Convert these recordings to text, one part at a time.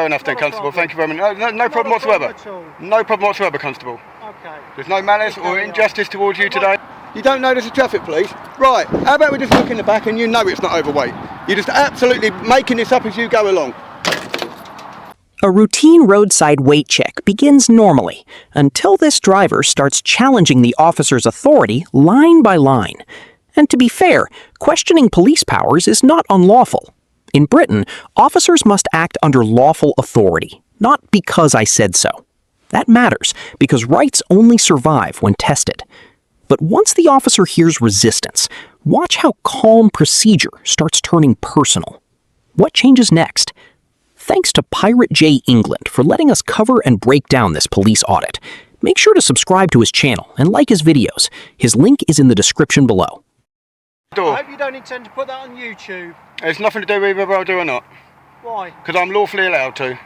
Fair enough then, Constable. Thank you very much. No problem whatsoever. No problem whatsoever, Constable. Okay. There's no malice or injustice towards you today. You don't know there's a traffic police? Right, how about we just look in the back and you know it's not overweight. You're just absolutely making this up as you go along. A routine roadside weight check begins normally until this driver starts challenging the officer's authority line by line. And to be fair, questioning police powers is not unlawful. In Britain, officers must act under lawful authority, not because I said so. That matters because rights only survive when tested. But once the officer hears resistance, watch how calm procedure starts turning personal. What changes next? Thanks to Pirate J England for letting us cover and break down this police audit. Make sure to subscribe to his channel and like his videos. His link is in the description below. I hope you don't intend to put that on YouTube. It's nothing to do with whether I do or not. Why? Because I'm lawfully allowed to.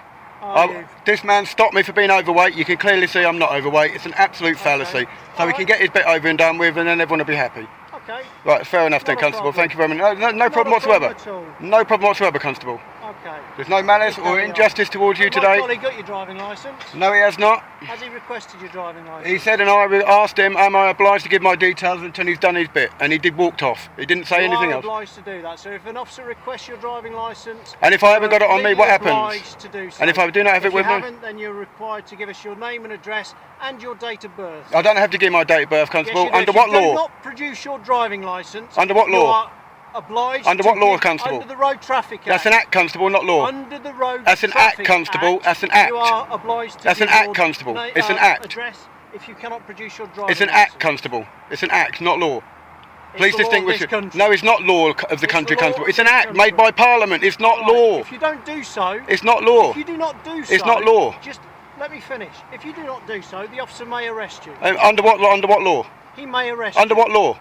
Are This man stopped me for being overweight. You can clearly see I'm not overweight. It's an absolute fallacy. So we can get his bit over and done with and then everyone will be happy. Okay. Right, fair enough then, Constable. Thank you very much. No problem whatsoever. No problem whatsoever, Constable. Okay. There's no malice or injustice towards you today. My colleague got your driving licence? No, he has not. Has he requested your driving licence? He said, and I asked him, am I obliged to give my details until he's done his bit? And he walked off. He didn't say anything else. You are obliged to do that. So if an officer requests your driving licence, and if I haven't got it on me, what happens? Obliged to do so. And if I do not have it with me? If you haven't, then you're required to give us your name and address and your date of birth. I don't have to give my date of birth, Constable. Yes, you do. Under If what you do law? not produce your driving licence. Under what law? You are obliged. Under to what law, give, Constable? Under the Road Traffic Act. That's an act, Constable, not law. Under the Road That's an Traffic act, Constable. Act, That's an act. You are obliged to That's give an act, your Constable. It's an act. address if you cannot produce your driving It's an licence. act, Constable. It's an act, not law. It's Please the law of distinguish this it. country. No, it's not law of the country, the law Constable. of It's an this act country. made by Parliament. It's not Right. law. If you don't do so, It's not law. if you do not do so, It's not law. Just let me finish. If you do not do so, the officer may arrest you. Under what law? Under what law? He may arrest Under you. what law?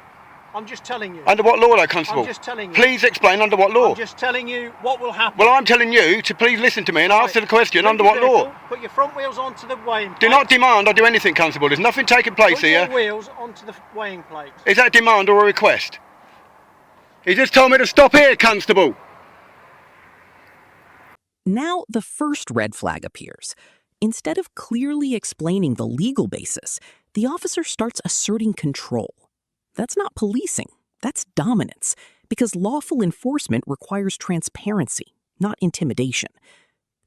I'm just telling you. Under what law, though, Constable? I'm just telling you. Please explain under what law. I'm just telling you what will happen. Well, I'm telling you to please listen to me and answer the question. Leave Under your what law? vehicle, put your front wheels onto the weighing plate. Do not demand I do anything, Constable. There's nothing taking place Put here. your wheels onto the weighing plate. Is that a demand or a request? He just told me to stop here, Constable. Now the first red flag appears. Instead of clearly explaining the legal basis, the officer starts asserting control. That's not policing, that's dominance, because lawful enforcement requires transparency, not intimidation.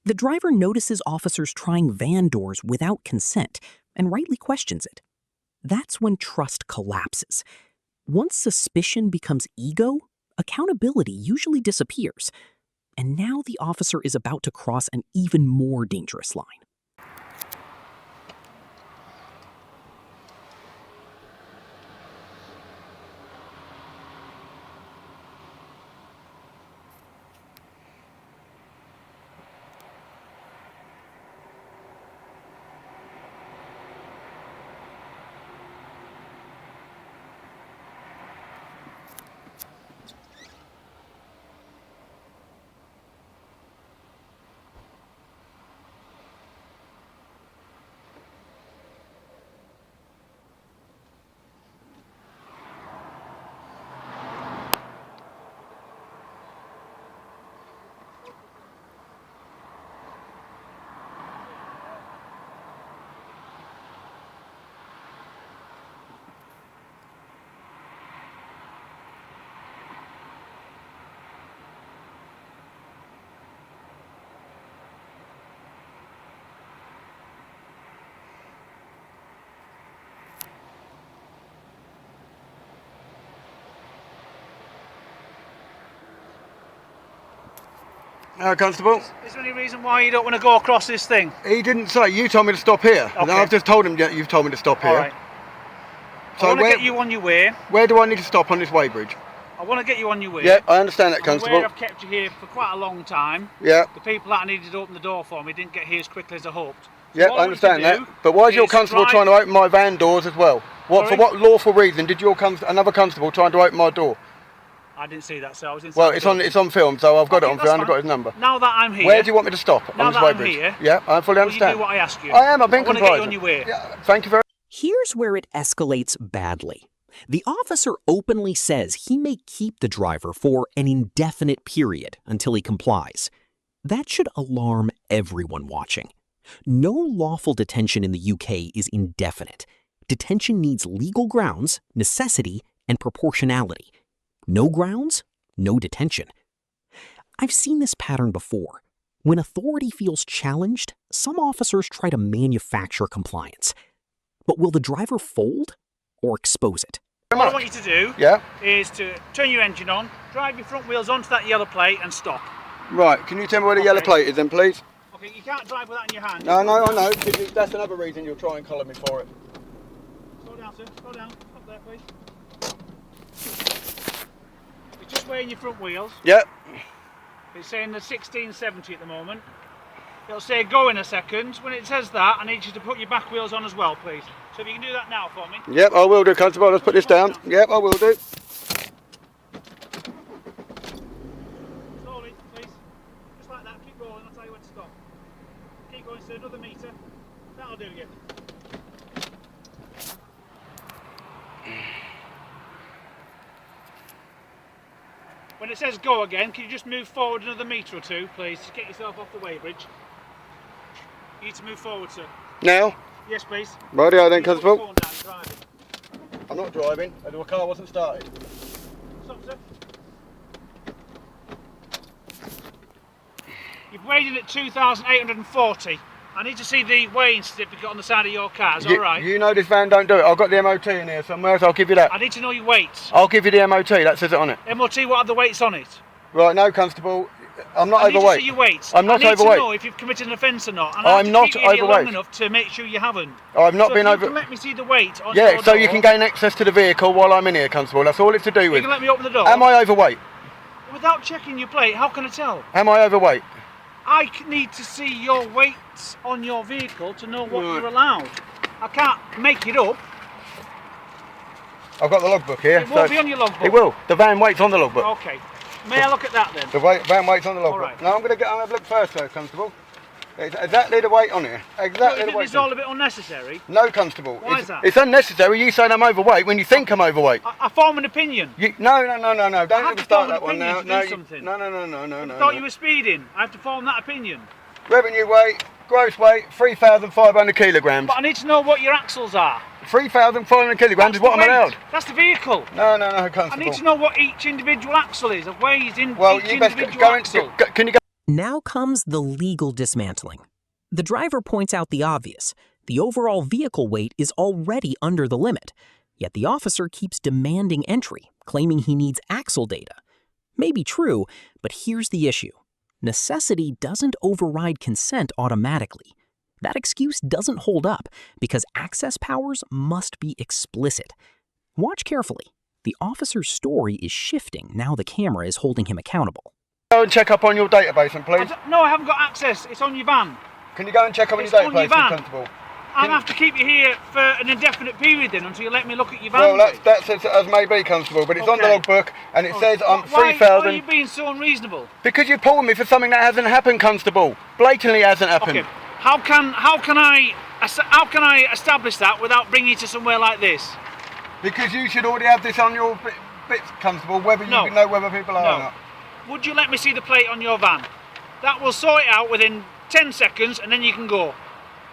The driver notices officers trying van doors without consent and rightly questions it. That's when trust collapses. Once suspicion becomes ego, accountability usually disappears. And now the officer is about to cross an even more dangerous line. Constable? Is there any reason why you don't want to go across this thing? He didn't say. You told me to stop here. Okay. I've just told him you've told me to stop here. All right. So I want to get you on your way. Where do I need to stop on this weighbridge? I want to get you on your way. Yeah, I understand that, I'm Constable. aware I've kept you here for quite a long time. Yeah. The people that I needed to open the door for me didn't get here as quickly as I hoped. So Yeah, all I want you to understand that. do But why is your is constable drive- trying to open my van doors as well? What for? Sorry? What lawful reason did your another constable trying to open my door? I didn't see that, so I was inside. Well, the it's on building. film, so I've got it Okay, on that's film. I've got fine. his number. Now that I'm here, Where do you want me to stop now on this that I'm weighbridge? here, Yeah, I fully will you understand. do what I ask you? I am. I've been I want to compliant. get you on your way. Yeah, thank you very. Here's where it escalates badly. The officer openly says he may keep the driver for an indefinite period until he complies. That should alarm everyone watching. No lawful detention in the UK is indefinite. Detention needs legal grounds, necessity, and proportionality. No grounds, no detention. I've seen this pattern before. When authority feels challenged, some officers try to manufacture compliance. But will the driver fold or expose it? What I want you to do is to turn your engine on, drive your front wheels onto that yellow plate and stop. Right, can you tell me where the yellow plate is then, please? Okay, you can't drive with that in your hand. No, I know. That's another reason you'll try and collar me for it. Slow down, sir. Slow down. Up there, please. You're just weighing your front wheels. Yep. It's saying the 1670 at the moment. It'll say go in a second. When it says that, I need you to put your back wheels on as well, please. So if you can do that now for me. Yep, I will do, Constable. Let's put this down. Yep, I will do. Slowly, please. Just like that. Keep going. I'll tell you when to stop. Keep going, sir. Another metre. That'll do you. When it says go again, can you just move forward another metre or two, please, to get yourself off the weighbridge? You need to move forward, sir. Now? Yes, please. Rightio then, Constable. Phone down, driving. I'm not driving. The car wasn't started. Stop, sir. You've weighed in at 2,840. I need to see the weighing certificate on the side of your car. Is that all right? You know this van don't do it. I've got the MOT in here somewhere, so I'll give you that. I need to know your weights. I'll give you the MOT. That says it on it. MOT, what are the weights on it? Right, no, Constable. I'm not I need overweight. to see your weights. I'm not I need overweight. to know if you've committed an offence or not. And I'm not keep you here overweight. long enough to make sure you haven't. I've not so been if over. You can let me see the weight on Yeah, your so door, you can gain access to the vehicle while I'm in here, Constable. That's all it's to do You with. can let me open the door. Am I overweight? Without checking your plate, how can I tell? Am I overweight? I need to see your weights on your vehicle to know what you're allowed. I can't make it up. I've got the logbook here. It won't be on your logbook. It will. The van weight's on the logbook. Okay. May I look at that then? The van weight's on the logbook. All right. Now I'm going to have a look first, though, Constable. It's exactly the weight on here. Exactly So the weight. it's all a bit unnecessary. No, Constable. Why is that? It's unnecessary. You saying I'm overweight when you think I'm overweight. I form an opinion. No. Don't have even to start form that an one now. opinion to No, do something. no. I thought you were speeding. I have to form that opinion. Revenue weight, gross weight, 3,500 kilograms. But I need to know what your axles are. 3,500 kilograms is what I'm Weight. allowed. That's the vehicle. No, Constable. I need to know what each individual axle is. It weighs in Well, each you best individual go axle. Can you go? Now comes the legal dismantling. The driver points out the obvious. The overall vehicle weight is already under the limit, yet the officer keeps demanding entry, claiming he needs axle data. May be true, but here's the issue. Necessity doesn't override consent automatically. That excuse doesn't hold up because access powers must be explicit. Watch carefully. The officer's story is shifting now the camera is holding him accountable. Go and check up on your database, and please. No, I haven't got access. It's on your van. Can you go and check up on It's your on your database, van. Constable? I'll have to keep you here for an indefinite period then until you let me look at your van. Well, that's as may be, Constable, but it's on the Okay. logbook, and it says I'm Why 3,000. are you being so unreasonable? Because you're pulling me for something that hasn't happened, Constable. Blatantly hasn't happened. Okay. How can I establish that without bringing you to somewhere like this? Because you should already have this on your bits, Constable, whether you No. know whether people are or No. not. Would you let me see the plate on your van? That will sort it out within 10 seconds and then you can go.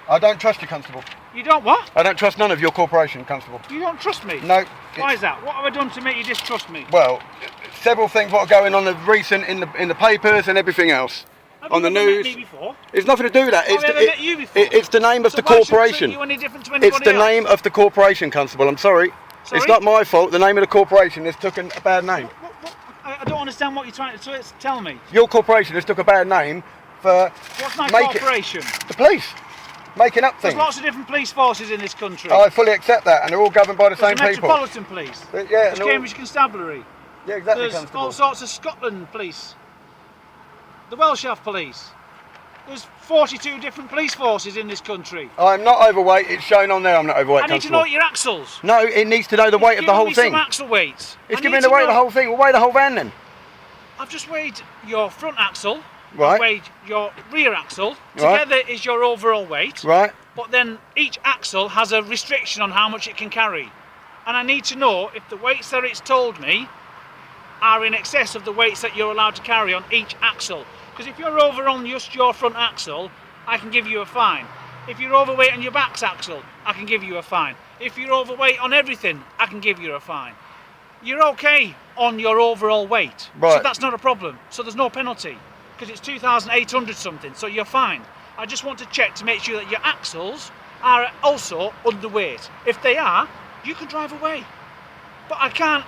I don't trust you, Constable. You don't what? I don't trust none of your corporation, Constable. You don't trust me? No. Why is that? What have I done to make you distrust me? Well, several things what are going on recent in the papers and everything else. Have On you the ever news. Met me before? It's nothing to do with that. Have I ever met you before? It's the name of So the why should I corporation. treat you any different to anybody It's the else? name of the corporation, Constable. I'm sorry. Sorry? It's not my fault. The name of the corporation has taken a bad name. I don't understand what you're trying to tell me. Your corporation has took a bad name for What's my making corporation? the police making up There's things. lots of different police forces in this country. I fully accept that, and they're all governed by the There's same the people. Metropolitan Police. Yeah, There's and they're all- Cambridge Constabulary. yeah, exactly, There's Constable. all sorts of Scotland Police. The Welsh have police. There's 42 different police forces in this country. I'm not overweight. It's shown on there. I'm not overweight, I need to Constable. know your axles. No, it needs to know the weight of the whole Give me thing. some axle weights. It's I giving need me the to weight of the know- whole thing. We'll weigh the whole van then. I've just weighed your front axle. Right. I've weighed your rear axle. Right. Together is your overall weight. Right. But then each axle has a restriction on how much it can carry. And I need to know if the weights that it's told me are in excess of the weights that you're allowed to carry on each axle. Because if you're over on just your front axle, I can give you a fine. If you're overweight on your back axle, I can give you a fine. If you're overweight on everything, I can give you a fine. You're okay on your overall weight, Right. so that's not a problem. So there's no penalty, because it's 2,800 something, so you're fine. I just want to check to make sure that your axles are also underweight. If they are, you can drive away. But I can't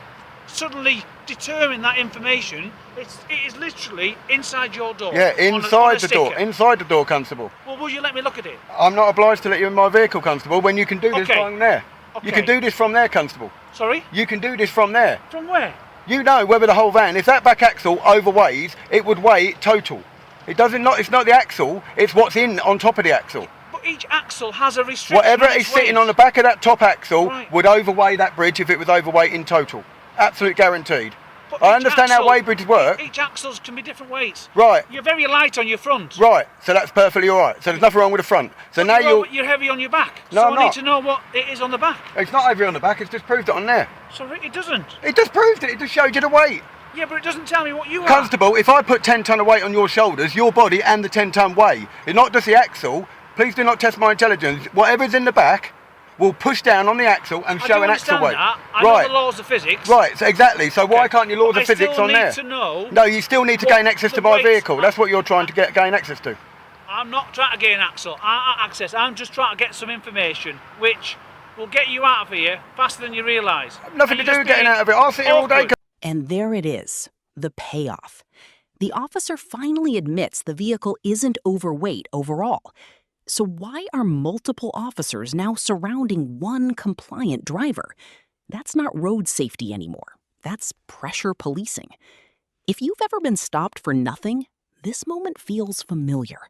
suddenly determine that information. It is literally inside your door. Yeah, on inside a the door. sticker. Inside the door, Constable. Well, will you let me look at it? I'm not obliged to let you in my vehicle, Constable, when you can do this Okay. from there. You can Okay. do this from there, Constable. Sorry? You can do this from there. From where? You know whether the whole van, if that back axle overweighs, it would weigh it total. It doesn't not. It's not the axle. It's what's in on top of the axle. But each axle has a restriction. Whatever on is its sitting weight. on the back of that top axle Right. would overweigh that bridge if it was overweight in total. Absolute guaranteed. But I each understand how weight bridges work. Each axles can be different weights. Right. You're very light on your front. Right. So that's perfectly all right. So there's nothing wrong with the front. So now You're heavy on your back. No, so I'm I need not. to know what it is on the back. It's not over on the back. It's just proved it on there. Sorry, it doesn't. It just proved it. It just showed you the weight. Yeah, but it doesn't tell me what you are. Constable, if I put 10 tonne of weight on your shoulders, your body and the 10 tonne weigh. It's not just the axle. Please do not test my intelligence. Whatever's in the back will push down on the axle and I show do an axle understand weight. that. I right. know the laws of physics. Right, so exactly. So why can't your laws But of physics on there? I still need to know. No, you still need to what gain access the to my weights vehicle. are. That's what you're trying to gain access to. I'm not trying to gain access. I'm just trying to get some information which will get you out of here faster than you realise. Nothing to do with getting out of it. I'll sit here all day. And there it is, the payoff. The officer finally admits the vehicle isn't overweight overall. So why are multiple officers now surrounding one compliant driver? That's not road safety anymore. That's pressure policing. If you've ever been stopped for nothing, this moment feels familiar.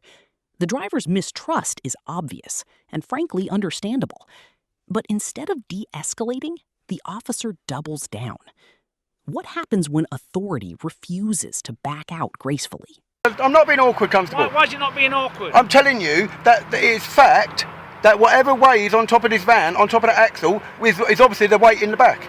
The driver's mistrust is obvious and frankly understandable. But instead of de-escalating, the officer doubles down. What happens when authority refuses to back out gracefully? I'm not being awkward, Constable. Why is it not being awkward? I'm telling you that it is fact that whatever weighs on top of this van, on top of the axle, is obviously the weight in the back.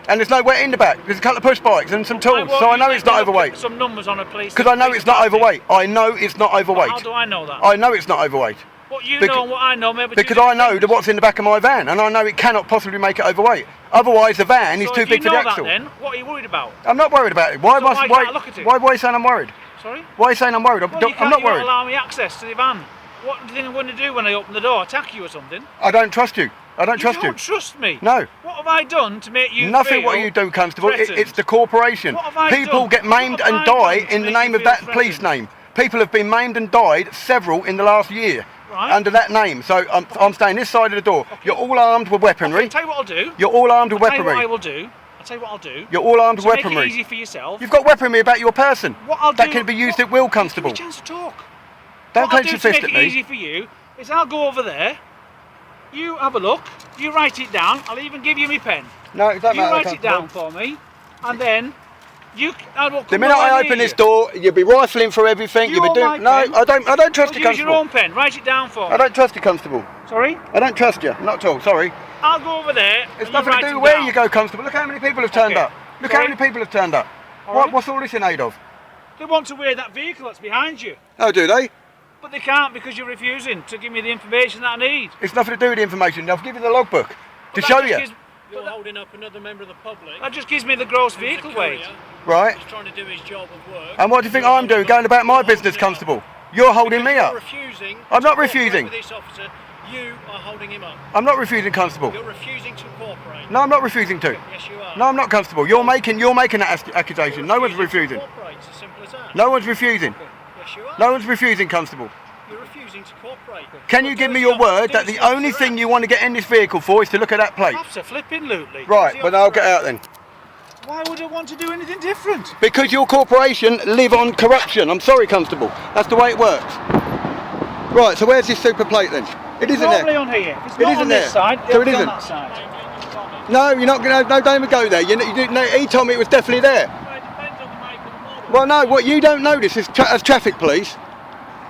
And there's no weight in the back. There's a couple of push bikes and some tools, so I know it's not overweight. Some numbers on a police. Because I know it's not overweight. I know it's not overweight. How do I know that? I know it's not overweight. What you know and what I know, maybe. Because I know that what's in the back of my van, and I know it cannot possibly make it overweight. Otherwise, the van is too big for the axle. Then what are you worried about? I'm not worried about it. Why So why can't I look at it? Why are you saying I'm worried? Sorry? Why are you saying I'm worried? Well, I'm not you worried. can't allow me access to the van. What do you think I'm going to do when I open the door? Attack you or something? I don't trust you. I don't trust you. You don't trust me? No. What have I done to make you Nothing feel what you do, Constable. threatened? It's the corporation. What have I People done? get maimed What have and I die done to in the make name you of that feel police threatened? name. People have been maimed and died, several in the last year, Right. under that name. So I'm staying this side of the door. You're all armed with weaponry. I'll tell you what I'll do. You're all armed with I'll tell you what I weaponry. will do. I'll tell you what I'll do. You're all armed with To make it weaponry. easy for yourself. You've got weaponry about your person. What I'll that do, can be used at will, Give Constable. me a chance to talk. Don't What I'll clench your do to fist make at it me. easy for you is I'll go over there. You have a look. You write it down. I'll even give you my pen. No, it doesn't You matter, write it down Constable. for me, and then I will come The minute nowhere I near open this you. door, you'll be rifling through everything. You You'll be want doing. my No, pen? I don't trust you, Use your Constable. own pen. Write it down for me. I don't trust you, Constable. Sorry? I don't trust you. Not at all. Sorry. I'll go over there. It's and you nothing to write do them with where down. you go, Constable. Look how many people have turned Okay. up. Look Sorry? how many people have turned up. All right. What's all this in aid of? They want to wear that vehicle that's behind you, Oh, do they? but they can't because you're refusing to give me the information that I need. It's nothing to do with the information. I'll give you the logbook to But show that you. just gives- You're holding up another member of the public. That just gives me the gross who's a vehicle courier, weight. Right. who's trying to do his job of work. And what do you think I'm doing going about my business, Constable? You're holding me up. You're refusing. I'm not to cooperate refusing. with this officer. You are holding him up. I'm not refusing, Constable. You're refusing to cooperate. No, I'm not refusing to. Yes, you are. No, I'm not, Constable. You're making that accusation. No one's refusing. To cooperate. It's as simple as that. No one's refusing. Yes, you are. No one's refusing, Constable. You're refusing to cooperate. Can you give me your word that the only thing you want to get in this vehicle for is to look at that plate? Absolutely. Right, but I'll get out then. Why would I want to do anything different? Because your corporation live on corruption. I'm sorry, Constable. That's the way it works. Right, so where's this super plate then? It isn't Normally there. on here. If it's It not isn't on there. this side, So it'll it be on isn't. that side. No, you're not going to. No, don't even go there. No, he told me it was definitely there. Well, it depends on the make and the model. Well, no, what you don't know this is as traffic police.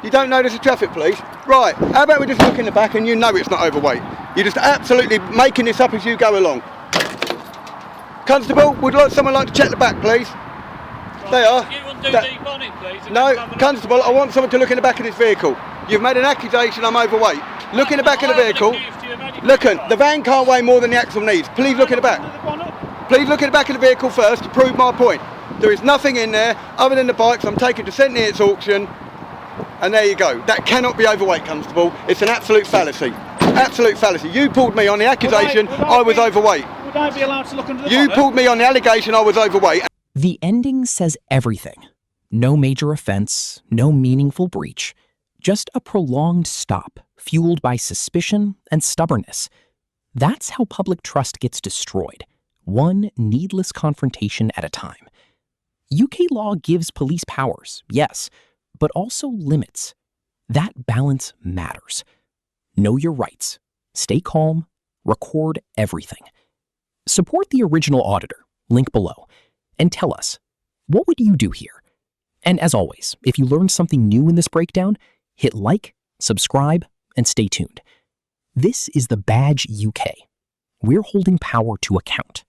You don't know this as traffic police. Right, how about we just look in the back and you know it's not overweight. You're just absolutely making this up as you go along. Constable, would someone like to check the back, please? They are. You do deep on it, please. And No, we'll have a look. Constable, I want someone to look in the back of this vehicle. You've made an accusation I'm overweight. Look in the back of the I haven't vehicle. accused you of anything. Look, the van can't weigh more than the axle needs. Please look in the back. Under the bonnet. Please look in the back of the vehicle first to prove my point. There is nothing in there other than the bikes I'm taking to St Neots auction, and there you go. That cannot be overweight, Constable. It's an absolute fallacy. Absolute fallacy. You pulled me on the accusation I was overweight. Would I be allowed to look under the You bonnet? pulled me on the allegation I was overweight. The ending says everything. No major offense, no meaningful breach, just a prolonged stop fueled by suspicion and stubbornness. That's how public trust gets destroyed, one needless confrontation at a time. UK law gives police powers, yes, but also limits. That balance matters. Know your rights, stay calm, record everything. Support the original auditor, link below, and tell us, what would you do here? And as always, if you learned something new in this breakdown, hit like, subscribe, and stay tuned. This is the Badge UK. We're holding power to account.